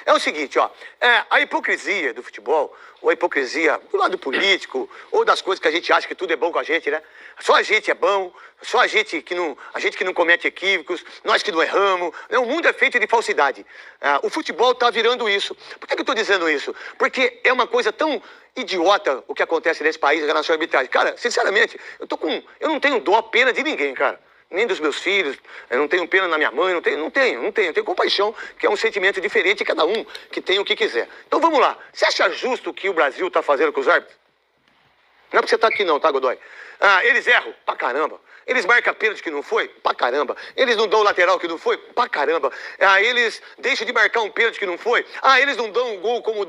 É o seguinte, ó, a hipocrisia do futebol, ou a hipocrisia do lado político, ou das coisas que a gente acha que tudo é bom com a gente, né? Só a gente é bom, só a gente que não comete equívocos, nós que não erramos, né? O mundo é feito de falsidade. O futebol tá virando isso. Por que eu tô dizendo isso? Porque é uma coisa tão idiota o que acontece nesse país em relação à arbitragem. Cara, sinceramente, eu não tenho dó, pena de ninguém, cara. Nem dos meus filhos, eu não tenho pena na minha mãe, não tenho compaixão, que é um sentimento diferente, cada um que tem o que quiser. Então vamos lá, você acha justo o que o Brasil está fazendo com os árbitros? Não é porque você está aqui não, tá, Godoy? Eles erram, pra caramba. Eles marcam pênalti que não foi, pra caramba. Eles não dão o lateral que não foi, pra caramba. Eles deixam de marcar um pênalti que não foi. Eles não dão um gol como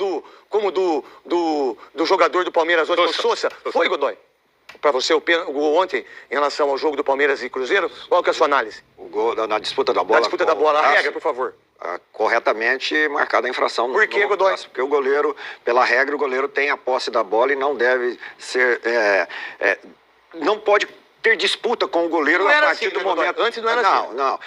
do jogador do Palmeiras ontem, o Sousa. Foi, Godoy? Para você, o gol ontem, em relação ao jogo do Palmeiras e Cruzeiro, qual que é a sua análise? O gol na disputa da bola. Na disputa da bola, a regra, por favor. Corretamente marcada a infração. Por que, Godoy? Porque o goleiro, pela regra, o goleiro tem a posse da bola e não deve ser... não pode ter disputa com o goleiro a partir do momento... Godoy? Antes não era assim. Não.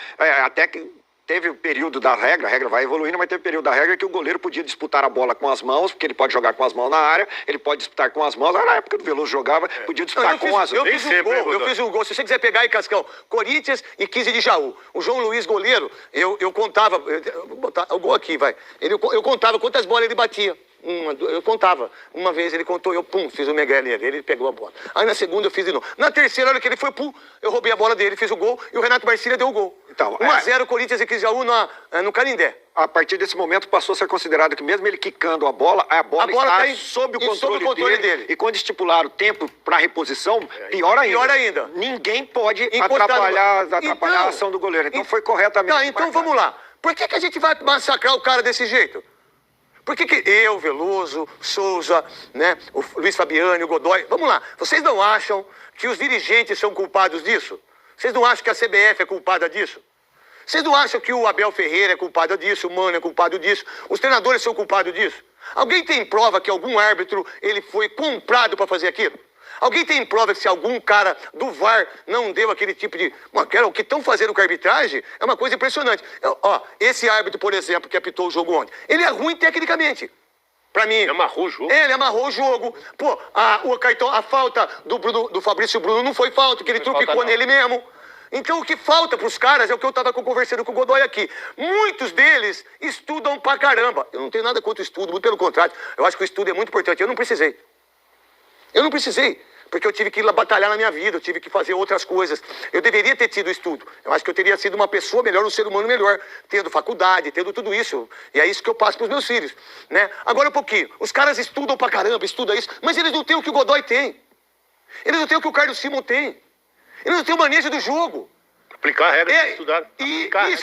Até que... Teve o período da regra, a regra vai evoluindo, mas teve o período da regra que o goleiro podia disputar a bola com as mãos, porque ele pode jogar com as mãos na área, ele pode disputar com as mãos, na época do Veloso jogava, podia disputar com as mãos. Eu fiz um gol, se você quiser pegar aí, Cascão, Corinthians e 15 de Jaú. O João Luiz, goleiro, eu contava, vou botar o gol aqui, vai. Eu contava quantas bolas ele batia. Eu contava. Uma vez ele contou, eu fiz o Miguel nele, ele pegou a bola. Aí na segunda eu fiz de novo. Na terceira, hora que ele foi, eu roubei a bola dele, fiz o gol e o Renato Marcília deu o gol. Então, 1-0 Corinthians e 15 de Jaú no Canindé. A partir desse momento passou a ser considerado que mesmo ele quicando a bola está sob o controle dele. E quando estipular o tempo para reposição, pior ainda. Ninguém pode atrapalhar a ação do goleiro. Então foi corretamente. Tá, então vamos lá. Por que a gente vai massacrar o cara desse jeito? Por que eu, Veloso, Souza, né, o Luiz Fabiano, o Godoy... Vamos lá, vocês não acham que os dirigentes são culpados disso? Vocês não acham que a CBF é culpada disso? Vocês não acham que o Abel Ferreira é culpado disso, o Mano é culpado disso, os treinadores são culpados disso? Alguém tem prova que algum árbitro ele foi comprado para fazer aquilo? Alguém tem prova que se algum cara do VAR não deu aquele tipo de... O que estão fazendo com a arbitragem é uma coisa impressionante. Esse árbitro, por exemplo, que apitou o jogo ontem, ele é ruim tecnicamente. Pra mim. Ele amarrou o jogo. Ele amarrou o jogo. Pô, a falta do Fabrício Bruno não foi falta, que ele tropicou nele mesmo. Então o que falta pros caras é o que eu tava conversando com o Godoy aqui. Muitos deles estudam pra caramba. Eu não tenho nada contra o estudo, muito pelo contrário. Eu acho que o estudo é muito importante. Eu não precisei. Porque eu tive que ir lá batalhar na minha vida, eu tive que fazer outras coisas. Eu deveria ter tido estudo. Eu acho que eu teria sido uma pessoa melhor, um ser humano melhor, tendo faculdade, tendo tudo isso. E é isso que eu passo para os meus filhos, né? Agora um pouquinho. Os caras estudam pra caramba, estudam isso, mas eles não têm o que o Godoy tem. Eles não têm o que o Carlos Simon tem. Eles não têm o manejo do jogo. Aplicar a regra, estudar.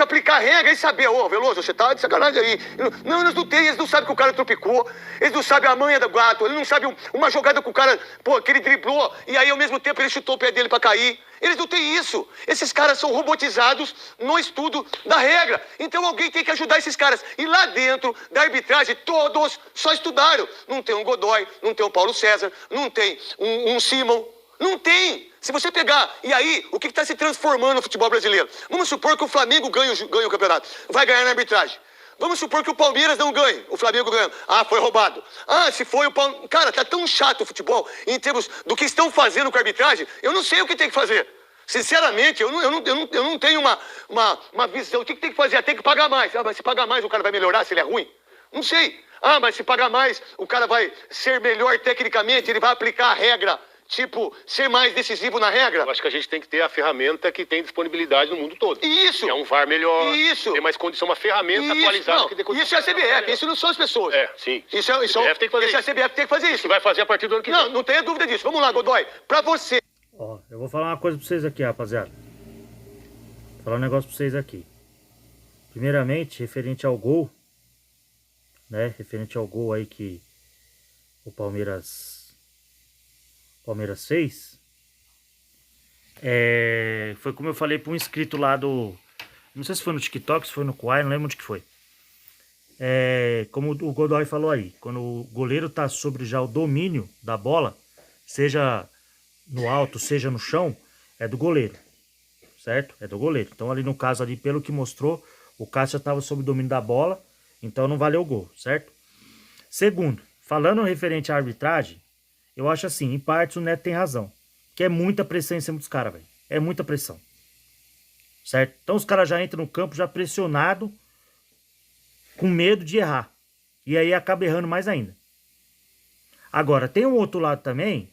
Aplicar a regra e saber, Veloso, você tá de sacanagem aí. Não, eles não têm, eles não sabem que o cara tropicou, eles não sabem a manha do gato, eles não sabem uma jogada que o cara, que ele driblou, e aí ao mesmo tempo ele chutou o pé dele pra cair. Eles não têm isso. Esses caras são robotizados no estudo da regra. Então alguém tem que ajudar esses caras. E lá dentro da arbitragem, todos só estudaram. Não tem um Godoy, não tem um Paulo César, não tem um Simon. Não tem. Se você pegar... E aí, o que está se transformando no futebol brasileiro? Vamos supor que o Flamengo ganha o campeonato. Vai ganhar na arbitragem. Vamos supor que o Palmeiras não ganhe. O Flamengo ganha. Foi roubado. Se foi o Palmeiras... Cara, tá tão chato o futebol em termos do que estão fazendo com a arbitragem. Eu não sei o que tem que fazer. Sinceramente, eu não tenho uma visão. O que tem que fazer? Tem que pagar mais. Mas se pagar mais, o cara vai melhorar se ele é ruim? Não sei. Mas se pagar mais, o cara vai ser melhor tecnicamente, ele vai aplicar a regra. Tipo, ser mais decisivo na regra. Eu acho que a gente tem que ter a ferramenta que tem disponibilidade no mundo todo. Isso. Que é um VAR melhor. Isso. Ter mais condição, uma ferramenta atualizada. Não, que dê condição. Isso é a CBF, isso não são as pessoas. Sim. Isso a CBF tem que fazer isso. A CBF tem que fazer isso. Isso vai fazer a partir do ano que vem. Não tenha dúvida disso. Vamos lá, Godoy. Pra você... Eu vou falar uma coisa pra vocês aqui, rapaziada. Vou falar um negócio pra vocês aqui. Primeiramente, referente ao gol, né? Referente ao gol aí que o Palmeiras fez. Foi como eu falei para um inscrito lá do... Não sei se foi no TikTok, se foi no Quai, não lembro onde que foi. Como o Godoy falou aí, quando o goleiro tá sobre já o domínio da bola, seja no alto, seja no chão, é do goleiro, certo? É do goleiro. Então ali no caso ali, pelo que mostrou, o Cássio estava sob o domínio da bola Então não valeu o gol, certo? Segundo, falando referente à arbitragem, eu acho assim, em partes o Neto tem razão. Que é muita pressão em cima dos caras, velho. É muita pressão. Certo? Então os caras já entram no campo já pressionado, com medo de errar. E aí acaba errando mais ainda. Agora, tem um outro lado também,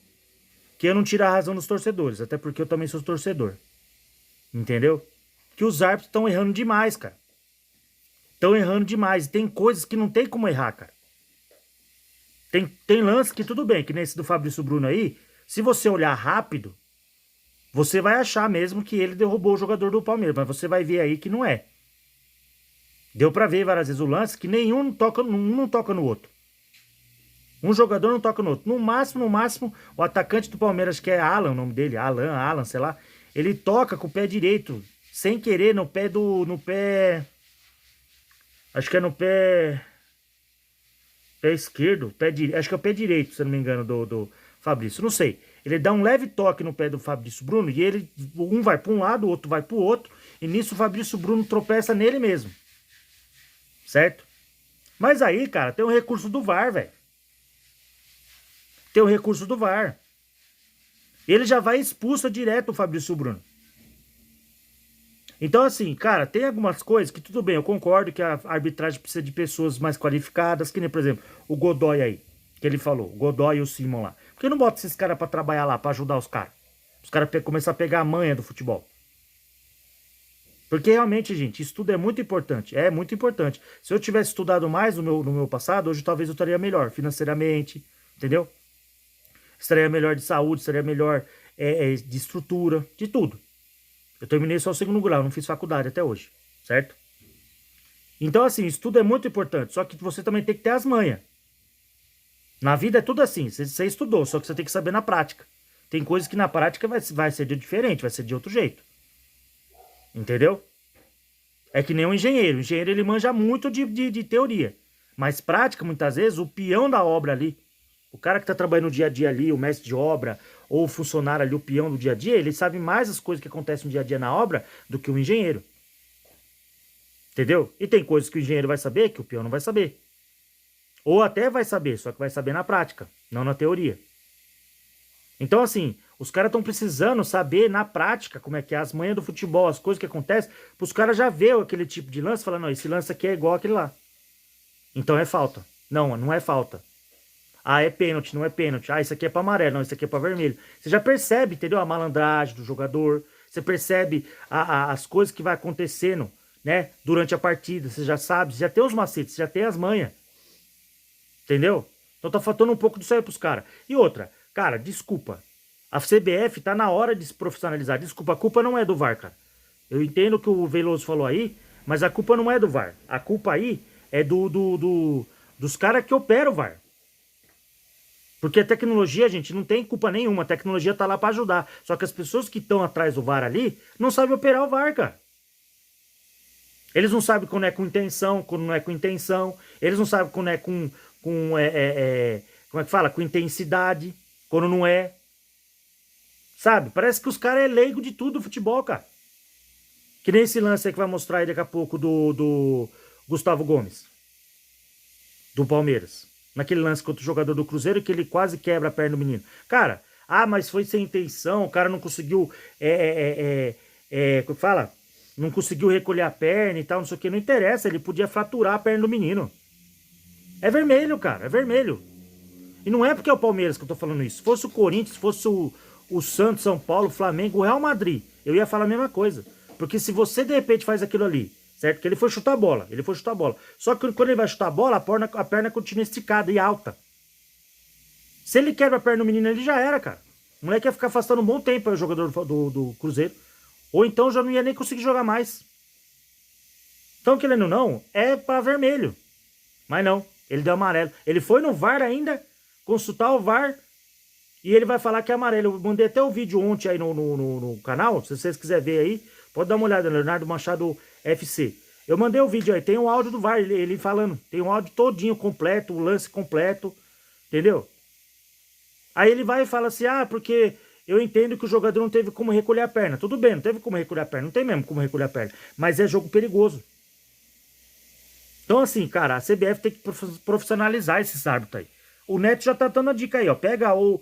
que eu não tiro a razão dos torcedores, até porque eu também sou torcedor. Entendeu? Que os árbitros estão errando demais, cara. Estão errando demais. E tem coisas que não tem como errar, cara. Tem lance que tudo bem, que nesse do Fabrício Bruno aí, se você olhar rápido, você vai achar mesmo que ele derrubou o jogador do Palmeiras, mas você vai ver aí que não é. Deu pra ver várias vezes o lance que nenhum não toca no outro. Um jogador não toca no outro. No máximo, o atacante do Palmeiras, que é Alan, o nome dele, Alan, sei lá, ele toca com o pé direito, sem querer, no pé, acho que é no pé esquerdo, acho que é o pé direito, se eu não me engano, do Fabrício, não sei. Ele dá um leve toque no pé do Fabrício Bruno e um vai para um lado, o outro vai para o outro, e nisso o Fabrício Bruno tropeça nele mesmo. Certo? Mas aí, cara, tem um recurso do VAR, velho. Tem o recurso do VAR. Ele já vai expulso direto o Fabrício Bruno. Então, assim, cara, tem algumas coisas que tudo bem, eu concordo que a arbitragem precisa de pessoas mais qualificadas, que nem, por exemplo, o Godoy aí, que ele falou, o Godoy e o Simon lá. Por que não bota esses caras pra trabalhar lá, pra ajudar os caras? Os caras começar a pegar a manha do futebol. Porque realmente, gente, estudo é muito importante. É muito importante. Se eu tivesse estudado mais no meu passado, hoje talvez eu estaria melhor financeiramente, entendeu? Estaria melhor de saúde, estaria melhor de estrutura, de tudo. Eu terminei só o 2º grau, não fiz faculdade até hoje, certo? Então, assim, estudo é muito importante, só que você também tem que ter as manhas. Na vida é tudo assim, você estudou, só que você tem que saber na prática. Tem coisas que na prática vai ser diferente, vai ser de outro jeito. Entendeu? É que nem um engenheiro. O engenheiro, ele manja muito de teoria. Mas prática, muitas vezes, o peão da obra ali, o cara que tá trabalhando no dia a dia ali, o mestre de obra, ou o funcionário ali, o peão do dia a dia, ele sabe mais as coisas que acontecem no dia a dia na obra do que o engenheiro. Entendeu? E tem coisas que o engenheiro vai saber que o peão não vai saber. Ou até vai saber, só que vai saber na prática, não na teoria. Então, assim, os caras estão precisando saber na prática como é que é as manhas do futebol, as coisas que acontecem, para os caras já ver aquele tipo de lance e falar, não, esse lance aqui é igual aquele lá. Então é falta. Não, não é falta. Ah, é pênalti, não é pênalti. Ah, isso aqui é para amarelo, não, isso aqui é para vermelho. Você já percebe, entendeu? A malandragem do jogador. Você percebe as coisas que vai acontecendo, né? Durante a partida. Você já sabe, você já tem os macetes, você já tem as manhas. Entendeu? Então tá faltando um pouco disso aí pros caras. E outra, cara, desculpa. A CBF tá na hora de se profissionalizar. Desculpa, a culpa não é do VAR, cara. Eu entendo o que o Veloso falou aí, mas a culpa não é do VAR. A culpa aí é dos caras que operam o VAR. Porque a tecnologia, gente, não tem culpa nenhuma. A tecnologia tá lá pra ajudar. Só que as pessoas que estão atrás do VAR ali não sabem operar o VAR, cara. Eles não sabem quando é com intenção, quando não é com intenção. Eles não sabem quando é como é que fala? Com intensidade, quando não é. Sabe? Parece que os caras é leigo de tudo do futebol, cara. Que nem esse lance aí que vai mostrar aí daqui a pouco do Gustavo Gomes. Do Palmeiras. Naquele lance contra o jogador do Cruzeiro que ele quase quebra a perna do menino. Cara, mas foi sem intenção, o cara não conseguiu, como fala? Não conseguiu recolher a perna e tal, não sei o que, não interessa, ele podia fraturar a perna do menino. É vermelho, cara, é vermelho. E não é porque é o Palmeiras que eu tô falando isso. Se fosse o Corinthians, se fosse o Santos, São Paulo, o Flamengo, o Real Madrid, eu ia falar a mesma coisa. Porque se você de repente faz aquilo ali, certo? Que ele foi chutar a bola, Só que quando ele vai chutar a bola, a perna continua esticada e alta. Se ele quebra a perna do menino, ele já era, cara. O moleque ia ficar afastando um bom tempo aí, o jogador do Cruzeiro. Ou então já não ia nem conseguir jogar mais. Então, querendo ou não, é para vermelho. Mas não, ele deu amarelo. Ele foi no VAR ainda, consultar o VAR, e ele vai falar que é amarelo. Eu mandei até o vídeo ontem aí no canal, se vocês quiserem ver aí, pode dar uma olhada, Leonardo Machado FC. Eu mandei o vídeo aí, tem um áudio do VAR, ele falando, tem um áudio todinho completo, o lance completo, entendeu? Aí ele vai e fala assim, porque eu entendo que o jogador não teve como recolher a perna. Tudo bem, não teve como recolher a perna, não tem mesmo como recolher a perna, mas é jogo perigoso. Então, assim, cara, a CBF tem que profissionalizar esses árbitros aí. O Neto já tá dando a dica aí, ó. Pega o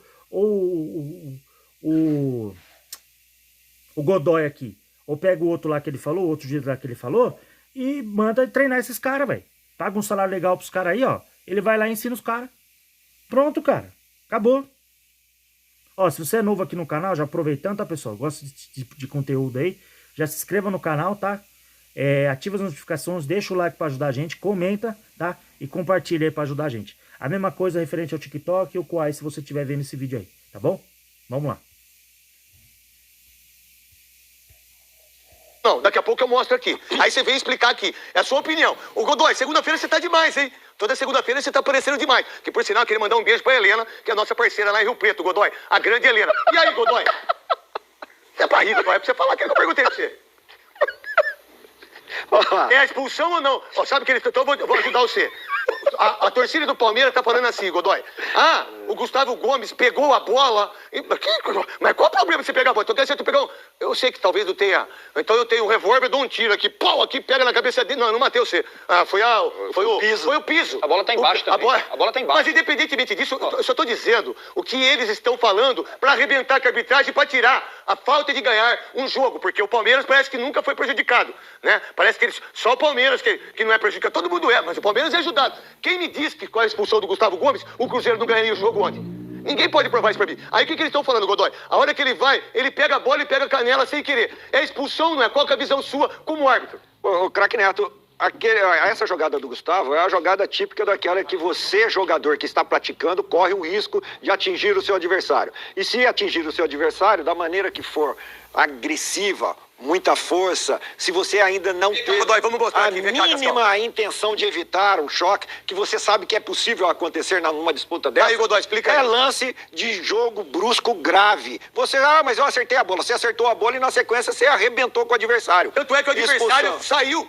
Godoy aqui. Ou pega o outro lá que ele falou, o outro juiz lá que ele falou, e manda treinar esses caras, velho. Paga um salário legal pros caras aí, ó. Ele vai lá e ensina os caras. Pronto, cara. Acabou. Ó, se você é novo aqui no canal, já aproveitando, tá, pessoal? Gosta de conteúdo aí, já se inscreva no canal, tá? Ativa as notificações, deixa o like pra ajudar a gente, comenta, tá? E compartilha aí pra ajudar a gente. A mesma coisa referente ao TikTok e o Quai, se você estiver vendo esse vídeo aí, tá bom? Vamos lá. Não, daqui a pouco eu mostro aqui. Aí você vem explicar aqui. É a sua opinião. Ô, Godoy, segunda-feira você tá demais, hein? Toda segunda-feira você tá aparecendo demais. Que por sinal, eu queria mandar um beijo pra Helena, que é a nossa parceira lá em Rio Preto, Godoy. A grande Helena. E aí, Godoy? É pra rir, Godoy. É pra você falar o que eu perguntei pra você. É a expulsão ou não? Ó, sabe que ele... Então eu vou ajudar você. A torcida do Palmeiras tá falando assim, Godoy. Ah, o Gustavo Gomes pegou a bola. Mas qual o problema de você pegar a bola? Então quer dizer, tu pegou... Eu sei que talvez não tenha... Então eu tenho um revólver, dou um tiro aqui, pau, aqui, pega na cabeça dele. Não, eu não matei você. Ah, foi o piso. Foi o piso. A bola tá embaixo também. A bola tá embaixo. Mas independentemente disso, eu só tô dizendo o que eles estão falando pra arrebentar com a arbitragem, pra tirar a falta de ganhar um jogo. Porque o Palmeiras parece que nunca foi prejudicado, né? Parece que só o Palmeiras que não é prejudicado. Todo mundo é, mas o Palmeiras é ajudado. Quem me diz que com a expulsão do Gustavo Gomes, o Cruzeiro não ganharia o jogo ontem? Ninguém pode provar isso pra mim. Aí o que eles estão falando, Godoy? A hora que ele vai, ele pega a bola e pega a canela sem querer. É expulsão, não é? Qual que é a visão sua como árbitro? Ô, craque Neto, essa jogada do Gustavo é a jogada típica daquela que você, jogador que está praticando, corre o risco de atingir o seu adversário. E se atingir o seu adversário, da maneira que for agressiva, muita força, se você ainda não tem a mínima intenção de evitar um choque, que você sabe que é possível acontecer numa disputa dessa, aí, Godoy, explica é aí. Lance de jogo brusco grave. Você, mas eu acertei a bola. Você acertou a bola e na sequência você arrebentou com o adversário. Tanto é que o adversário saiu.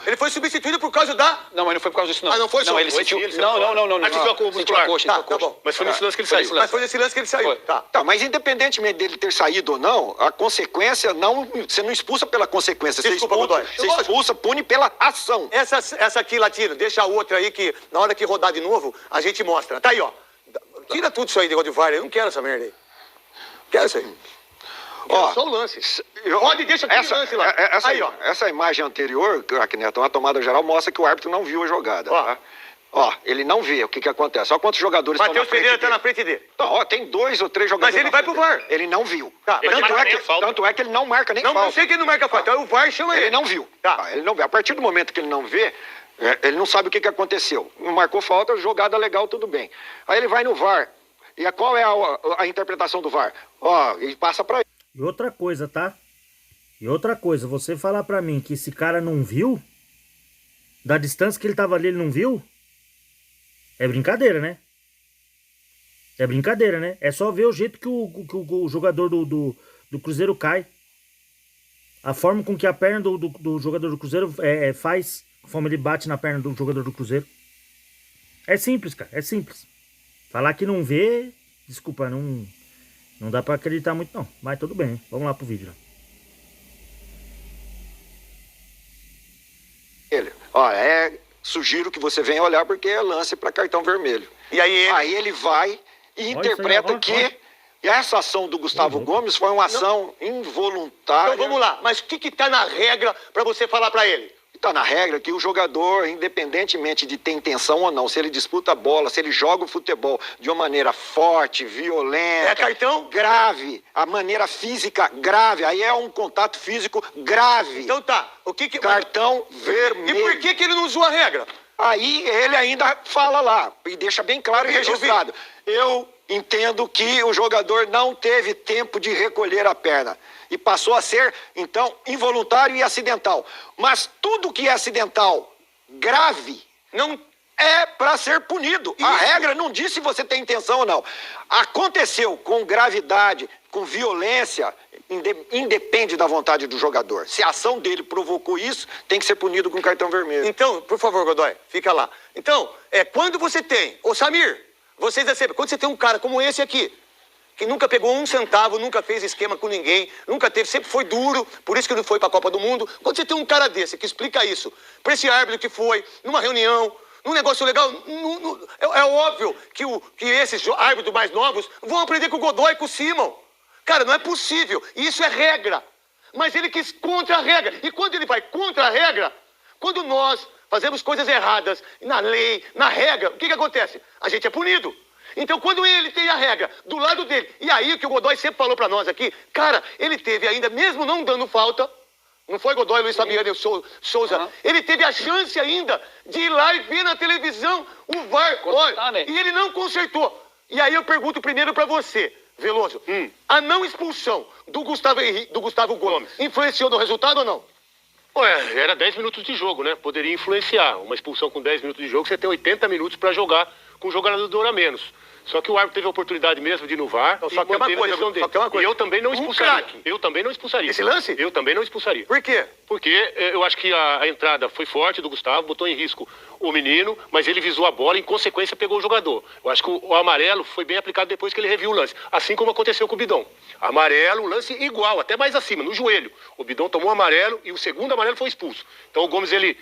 Ele foi substituído por causa da... Não, mas não foi por causa disso, não. Ah, não foi só? Não, ele sentiu... Não. Ativou a coluna muscular. Tá bom. Mas foi nesse lance que ele saiu. Mas foi nesse lance que ele saiu. Tá, mas independentemente dele ter saído ou não, a consequência não... Você não expulsa pela consequência. Desculpa, Godoy. Você expulsa, pune pela ação. Essa aqui, Latino, deixa a outra aí que na hora que rodar de novo, a gente mostra. Tá aí, ó. Tira tudo isso aí de VAR. Eu não quero essa merda aí. Quero isso aí. Ó, só o lance. Rode, deixa aquele lance lá. Aí, ó. Essa imagem anterior, craque Neto, uma tomada geral, mostra que o árbitro não viu a jogada. Ó. Tá? Ó, ele não vê. O que acontece? Olha quantos jogadores estão na frente Matheus Pereira dele. tá na frente dele. Então, ó, tem 2 ou 3 jogadores. Mas ele vai pro VAR. Ele não viu. Tá. Tanto é que ele não marca nem falta. Não sei que ele não marca falta. Então o VAR chama ele. Ele não viu. Tá. Ele não vê. A partir do momento que ele não vê, ele não sabe o que aconteceu. Não marcou falta, jogada legal, tudo bem. Aí ele vai no VAR. E qual é a interpretação do VAR? Ó, ele passa pra ele. E outra coisa, tá? E outra coisa, você falar pra mim que esse cara não viu, da distância que ele tava ali, ele não viu, é brincadeira, né? É brincadeira, né? É só ver o jeito que o jogador do Cruzeiro cai. A forma com que a perna do jogador do Cruzeiro faz, conforme ele bate na perna do jogador do Cruzeiro. É simples, cara, é simples. Falar que não vê, desculpa, não dá pra acreditar muito não. Mas tudo bem, hein? Vamos lá pro vídeo. Sugiro que você venha olhar porque é lance para cartão vermelho. E aí ele vai e interpreta que essa ação do Gustavo Gomes foi uma ação involuntária. Então vamos lá, mas o que tá na regra para você falar para ele? Está na regra que o jogador, independentemente de ter intenção ou não, se ele disputa a bola, se ele joga o futebol de uma maneira forte, violenta... É cartão? Grave. A maneira física grave. Aí é um contato físico grave. Então tá. Cartão vermelho. E por que ele não usou a regra? Aí ele ainda fala lá, e deixa bem claro e registrado. Eu entendo que o jogador não teve tempo de recolher a perna. E passou a ser, então, involuntário e acidental. Mas tudo que é acidental, grave, não é para ser punido. Isso. A regra não diz se você tem intenção ou não. Aconteceu com gravidade, com violência, independe da vontade do jogador. Se a ação dele provocou isso, tem que ser punido com cartão vermelho. Então, por favor, Godoy, fica lá. Então, quando você tem... Ô, Samir, vocês recebem... Quando você tem um cara como esse aqui, que nunca pegou um centavo, nunca fez esquema com ninguém, nunca teve, sempre foi duro, por isso que não foi para a Copa do Mundo. Quando você tem um cara desse que explica isso, para esse árbitro que foi, numa reunião, num negócio legal, é óbvio que esses árbitros mais novos vão aprender com o Godoy e com o Simon. Cara, não é possível. Isso é regra. Mas ele quis contra a regra. E quando ele vai contra a regra, quando nós fazemos coisas erradas na lei, na regra, o que acontece? A gente é punido. Então, quando ele tem a regra do lado dele, e aí o que o Godoy sempre falou pra nós aqui, cara, ele teve ainda, mesmo não dando falta, não foi Godoy, Luiz Fabiano e Souza, ele teve a chance ainda de ir lá e ver na televisão o VAR, olha, e ele não consertou. E aí eu pergunto primeiro pra você, Veloso, a não expulsão do Gustavo Gomes influenciou no resultado ou não? Ué, era 10 minutos de jogo, né? Poderia influenciar. Uma expulsão com 10 minutos de jogo, você tem 80 minutos pra jogar com um jogador a menos. Só que o árbitro teve a oportunidade mesmo de ir no VAR. Só que é uma coisa, E eu também não expulsaria. Eu também não expulsaria. Esse lance? Eu também não expulsaria. Por quê? Porque eu acho que a entrada foi forte do Gustavo, botou em risco o menino, mas ele visou a bola e, em consequência, pegou o jogador. Eu acho que o amarelo foi bem aplicado depois que ele reviu o lance. Assim como aconteceu com o Bidon. Amarelo, lance igual, até mais acima, no joelho. O Bidon tomou amarelo e o segundo amarelo foi expulso. Então o Gomes, ele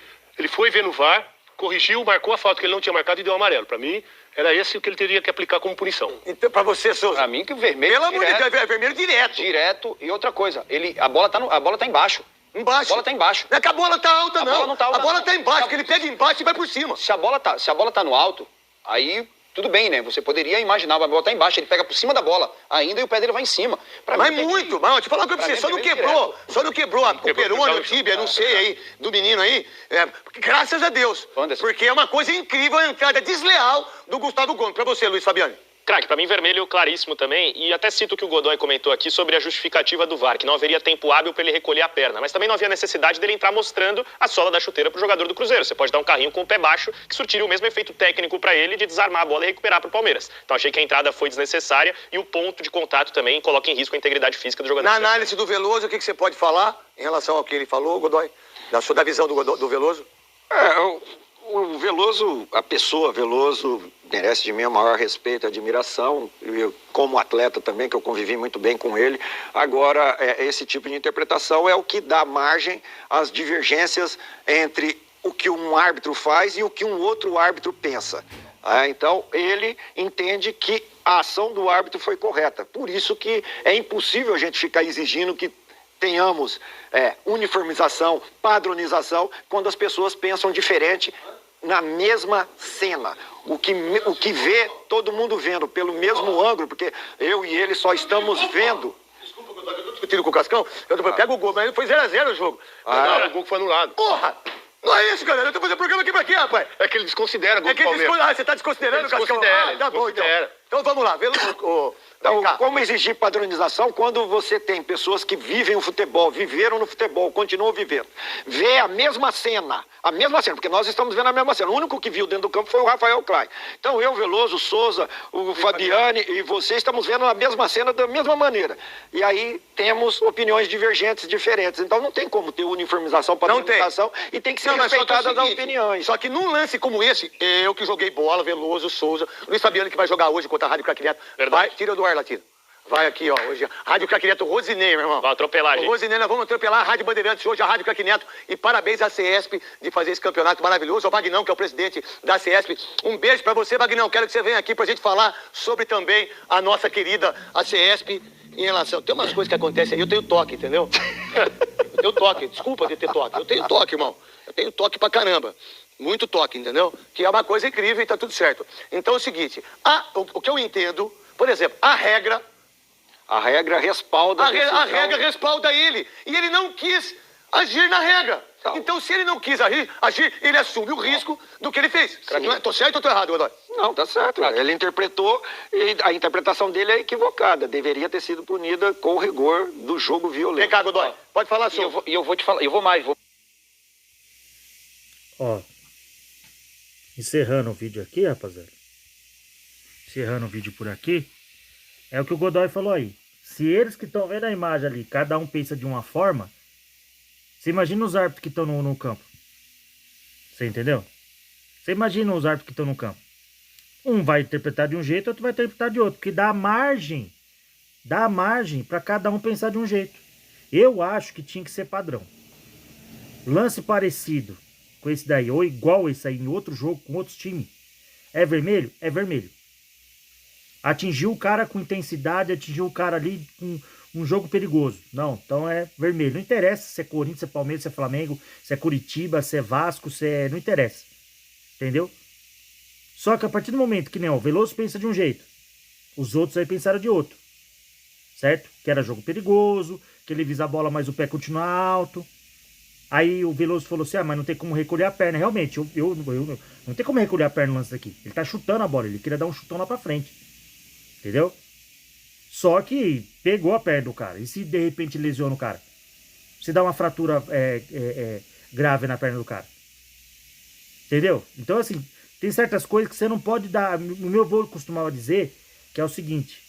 foi ver no VAR, corrigiu, marcou a falta que ele não tinha marcado e deu amarelo. Pra mim, era esse o que ele teria que aplicar como punição. Então, pra você, Souza? Pra mim, que o vermelho. Pelo amor de Deus, é vermelho direto. Direto. E outra coisa, a bola tá embaixo. Embaixo. A bola tá embaixo. Não é que a bola tá alta, não. A bola não tá alta, a bola não. tá embaixo, porque ele pega embaixo e vai por cima. Se a bola tá no alto, aí tudo bem, né? Você poderia imaginar, a bola tá embaixo, ele pega por cima da bola ainda e o pé dele vai em cima. Mas muito, mas te falar uma coisa pra você, só não quebrou o perônio, o tíbia, não sei aí, do menino aí, graças a Deus. Porque é uma coisa incrível a entrada desleal do Gustavo Gomes. Pra você, Luiz Fabiano. Craque, pra mim vermelho claríssimo também, e até cito o que o Godoy comentou aqui sobre a justificativa do VAR, que não haveria tempo hábil para ele recolher a perna, mas também não havia necessidade dele entrar mostrando a sola da chuteira pro jogador do Cruzeiro. Você pode dar um carrinho com o pé baixo, que surtiria o mesmo efeito técnico para ele de desarmar a bola e recuperar pro Palmeiras. Então achei que a entrada foi desnecessária e o ponto de contato também coloca em risco a integridade física do jogador. Na análise do Veloso, o que você pode falar em relação ao que ele falou, Godoy? Da visão do Veloso? O Veloso, a pessoa Veloso, merece de mim o maior respeito e admiração. Eu, como atleta também, que eu convivi muito bem com ele. Agora, esse tipo de interpretação é o que dá margem às divergências entre o que um árbitro faz e o que um outro árbitro pensa. Então, ele entende que a ação do árbitro foi correta. Por isso que é impossível a gente ficar exigindo que tenhamos uniformização, padronização, quando as pessoas pensam diferente na mesma cena. O que vê, todo mundo vendo pelo mesmo ângulo, porque eu e ele só estamos vendo. Desculpa, eu tô discutindo com o Cascão, pega o gol, mas foi 0x0 o jogo. O gol que foi anulado. Porra! Não é isso, galera. Eu tô fazendo programa aqui pra quê, rapaz? É que ele desconsidera o gol do Palmeiras. Você tá desconsiderando o Cascão? Tá bom, então. Então vamos lá. Então, como exigir padronização quando você tem pessoas que vivem o futebol, viveram no futebol, continuam vivendo? Vê a mesma cena, porque nós estamos vendo a mesma cena. O único que viu dentro do campo foi o Rafael Klein. Então eu, Veloso, o Souza, o Fabiani e você estamos vendo a mesma cena da mesma maneira. E aí temos opiniões divergentes, diferentes. Então não tem como ter uniformização, padronização e tem que ser respeitadas as opiniões. Só que num lance como esse, eu que joguei bola, Veloso, Souza, Luiz Fabiano que vai jogar hoje contra a Rádio Craque Neto. Vai, tira do ar, Latino. Vai aqui, ó, hoje. Rádio Craque Neto, Rosinei, meu irmão. Vai atropelar, gente. Rosinei, nós vamos atropelar a Rádio Bandeirantes hoje, a Rádio Craque Neto. E parabéns à CESP de fazer esse campeonato maravilhoso. Ao Vagnão, que é o presidente da CESP. Um beijo pra você, Vagnão. Quero que você venha aqui pra gente falar sobre também a nossa querida, a CESP, em relação... Tem umas coisas que acontecem aí, eu tenho toque, entendeu? Eu tenho toque, desculpa de ter toque. Eu tenho toque, irmão. Eu tenho toque pra caramba. Muito toque, entendeu? Que é uma coisa incrível e tá tudo certo. Então é o seguinte, o que eu entendo, por exemplo, a regra respalda a regra respalda ele. E ele não quis agir na regra. Então, se ele não quis agir, ele assume o risco do que ele fez. Tô certo ou tô errado, Godoy? Não, tá certo. Ele interpretou e a interpretação dele é equivocada. Deveria ter sido punida com o rigor do jogo violento. Vem cá, Godoy. Pode falar, senhor. E eu vou te falar, eu vou mais. Ó, encerrando o vídeo aqui, rapaziada. Encerrando o vídeo por aqui. É o que o Godoy falou aí. Se eles que estão vendo a imagem ali, cada um pensa de uma forma, você imagina os árbitros que estão no campo. Você entendeu? Você imagina os árbitros que estão no campo. Um vai interpretar de um jeito, outro vai interpretar de outro. Porque dá margem dá margem para cada um pensar de um jeito. Eu acho que tinha que ser padrão. Lance parecido com esse daí, ou igual esse aí em outro jogo, com outros times, é vermelho? É vermelho. Atingiu o cara com intensidade, atingiu o cara ali com um jogo perigoso. Não, então é vermelho. Não interessa se é Corinthians, se é Palmeiras, se é Flamengo, se é Curitiba, se é Vasco, se é... Não interessa. Entendeu? Só que a partir do momento que nem o Veloso pensa de um jeito, os outros aí pensaram de outro. Certo? Que era jogo perigoso, que ele visa a bola, mas o pé continua alto. Aí o Veloso falou assim, mas não tem como recolher a perna. Realmente, eu não tem como recolher a perna no lance daqui. Ele tá chutando a bola, ele queria dar um chutão lá pra frente. Entendeu? Só que pegou a perna do cara. E se de repente lesiona o cara? Se dá uma fratura grave na perna do cara. Entendeu? Então assim, tem certas coisas que você não pode dar. O meu avô costumava dizer que é o seguinte.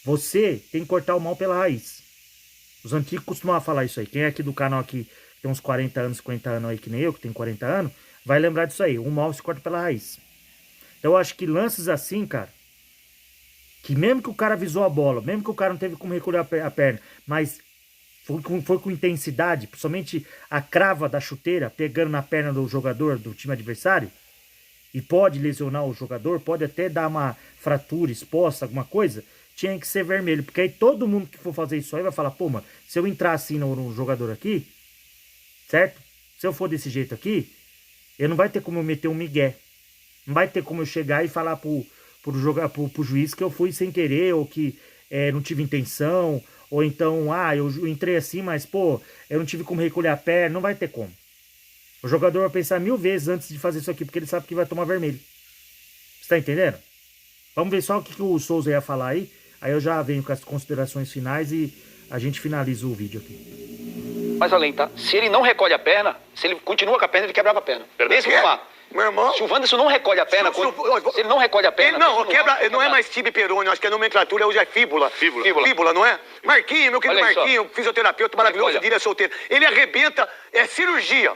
Você tem que cortar o mal pela raiz. Os antigos costumavam falar isso aí. Quem é aqui do canal aqui tem uns 40 anos, 50 anos aí que nem eu, que tem 40 anos, vai lembrar disso aí. O mal se corta pela raiz. Então eu acho que lances assim, cara, que mesmo que o cara visou a bola, mesmo que o cara não teve como recolher a perna, mas foi com intensidade, principalmente a crava da chuteira pegando na perna do jogador do time adversário, e pode lesionar o jogador, pode até dar uma fratura exposta, alguma coisa, tinha que ser vermelho, porque aí todo mundo que for fazer isso aí vai falar, pô, mano, se eu entrar assim no jogador aqui, certo? Se eu for desse jeito aqui, eu não vai ter como eu meter um migué, não vai ter como eu chegar e falar pro juiz que eu fui sem querer, ou que não tive intenção, ou então, eu entrei assim, mas, pô, eu não tive como recolher a perna, não vai ter como. O jogador vai pensar 1000 vezes antes de fazer isso aqui, porque ele sabe que vai tomar vermelho. Você tá entendendo? Vamos ver só o que o Souza ia falar aí eu já venho com as considerações finais e a gente finaliza o vídeo aqui. Mas além, tá? Se ele não recolhe a perna, se ele continua com a perna, ele quebrava a perna. Mesmo no mar. Meu irmão... Se o Wanderson não recolhe a perna... Se ele não recolhe a perna... Não é mais tibia e perônio, acho que a nomenclatura hoje é fíbula. Fíbula, não é? Marquinho, meu querido Marquinho, fisioterapeuta maravilhoso, diria solteiro. Ele arrebenta, é cirurgia.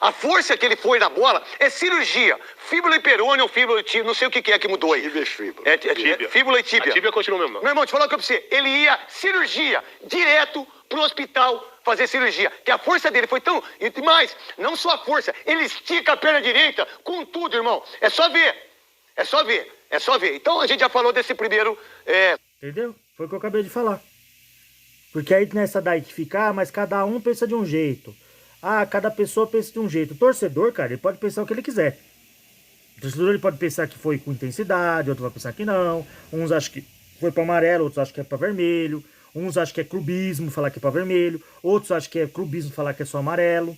A força que ele foi na bola é cirurgia. Fíbula e perônio ou fíbula e tíbia, não sei o que é que mudou aí. Tíbia e fíbula. Fíbula e tíbia. A tíbia continua mesmo, não. Meu irmão, deixa eu falar pra você. Ele ia cirurgia, direto pro hospital fazer cirurgia. Que a força dele foi tão... E mais, não só a força, ele estica a perna direita com tudo, irmão. É só ver. É só ver. É só ver. Então a gente já falou desse primeiro... Entendeu? Foi o que eu acabei de falar. Porque aí nessa daí que fica, mas cada um pensa de um jeito. Cada pessoa pensa de um jeito. O torcedor, cara, ele pode pensar o que ele quiser. O torcedor ele pode pensar que foi com intensidade, outro vai pensar que não. Uns acham que foi para amarelo, outros acham que é para vermelho. Uns acham que é clubismo falar que é para vermelho. Outros acham que é clubismo falar que é só amarelo.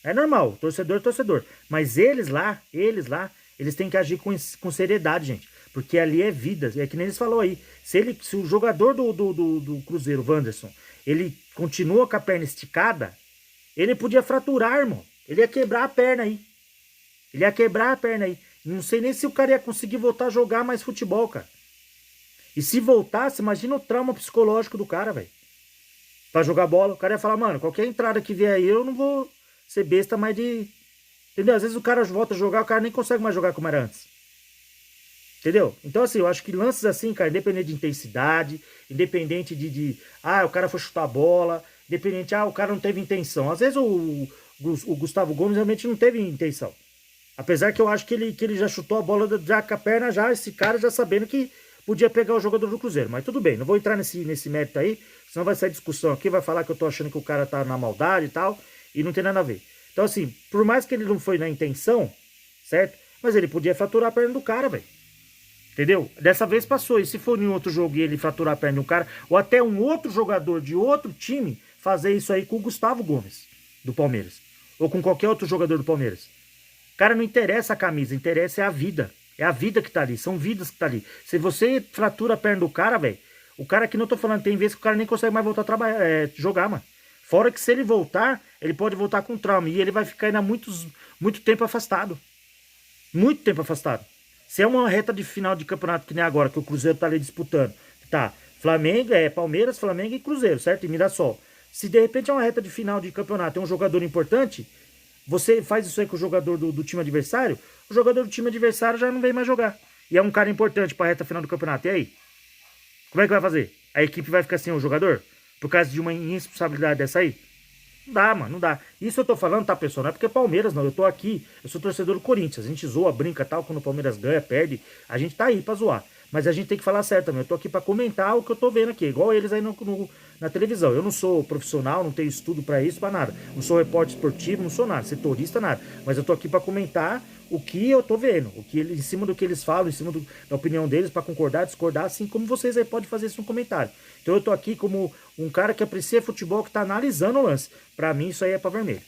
É normal, torcedor é torcedor. Mas eles lá, eles têm que agir com seriedade, gente. Porque ali é vida. É que nem eles falaram aí. Se o jogador do Cruzeiro, Wanderson, ele continua com a perna esticada, ele podia fraturar, irmão. Ele ia quebrar a perna aí. Não sei nem se o cara ia conseguir voltar a jogar mais futebol, cara. E se voltasse, imagina o trauma psicológico do cara, velho. Pra jogar bola. O cara ia falar, mano, qualquer entrada que vier aí, eu não vou ser besta mais de... Entendeu? Às vezes o cara volta a jogar, o cara nem consegue mais jogar como era antes. Entendeu? Então, assim, eu acho que lances assim, cara, independente de intensidade, independente o cara foi chutar a bola... Independente, o cara não teve intenção. Às vezes o Gustavo Gomes realmente não teve intenção. Apesar que eu acho que ele já chutou a bola já com a perna, esse cara já sabendo que podia pegar o jogador do Cruzeiro. Mas tudo bem, não vou entrar nesse mérito aí, senão vai sair discussão aqui, vai falar que eu tô achando que o cara tá na maldade e tal, e não tem nada a ver. Então assim, por mais que ele não foi na intenção, certo? Mas ele podia fraturar a perna do cara, velho. Entendeu? Dessa vez passou. E se for em outro jogo e ele fraturar a perna de um cara, ou até um outro jogador de outro time fazer isso aí com o Gustavo Gomes, do Palmeiras. Ou com qualquer outro jogador do Palmeiras. Cara, não interessa a camisa, interessa é a vida. É a vida que tá ali, são vidas que tá ali. Se você fratura a perna do cara, velho, o cara que não tô falando, tem vezes que o cara nem consegue mais voltar a jogar, mano. Fora que se ele voltar, ele pode voltar com trauma. E ele vai ficar ainda muito tempo afastado. Muito tempo afastado. Se é uma reta de final de campeonato que nem agora, que o Cruzeiro tá ali disputando. Tá, Palmeiras, Flamengo e Cruzeiro, certo? E Mirassol. Se de repente é uma reta de final de campeonato, é um jogador importante, você faz isso aí com o jogador do time adversário, o jogador do time adversário já não vem mais jogar. E é um cara importante pra reta final do campeonato. E aí? Como é que vai fazer? A equipe vai ficar sem o jogador? Por causa de uma irresponsabilidade dessa aí? Não dá, mano, não dá. Isso eu tô falando, tá, pessoal? Não é porque é Palmeiras, não. Eu tô aqui, eu sou torcedor do Corinthians. A gente zoa, brinca tal, quando o Palmeiras ganha, perde. A gente tá aí pra zoar. Mas a gente tem que falar certo também. Eu tô aqui pra comentar o que eu tô vendo aqui. Igual eles aí na televisão. Eu não sou profissional, não tenho estudo pra isso, pra nada. Não sou repórter esportivo, não sou nada. Setorista, nada. Mas eu tô aqui pra comentar o que eu tô vendo. Em cima do que eles falam, em cima da opinião deles, pra concordar, discordar, assim como vocês aí podem fazer isso no comentário. Então eu tô aqui como um cara que aprecia futebol, que tá analisando o lance. Pra mim isso aí é pra vermelho.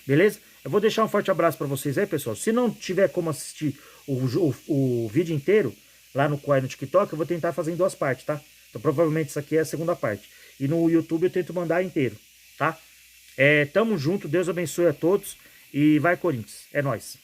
Beleza? Eu vou deixar um forte abraço pra vocês aí, pessoal. Se não tiver como assistir o vídeo inteiro lá no Quai no TikTok, eu vou tentar fazer em 2 partes, tá? Então provavelmente isso aqui é a segunda parte. E no YouTube eu tento mandar inteiro, tá? Tamo junto, Deus abençoe a todos e vai Corinthians. É nóis.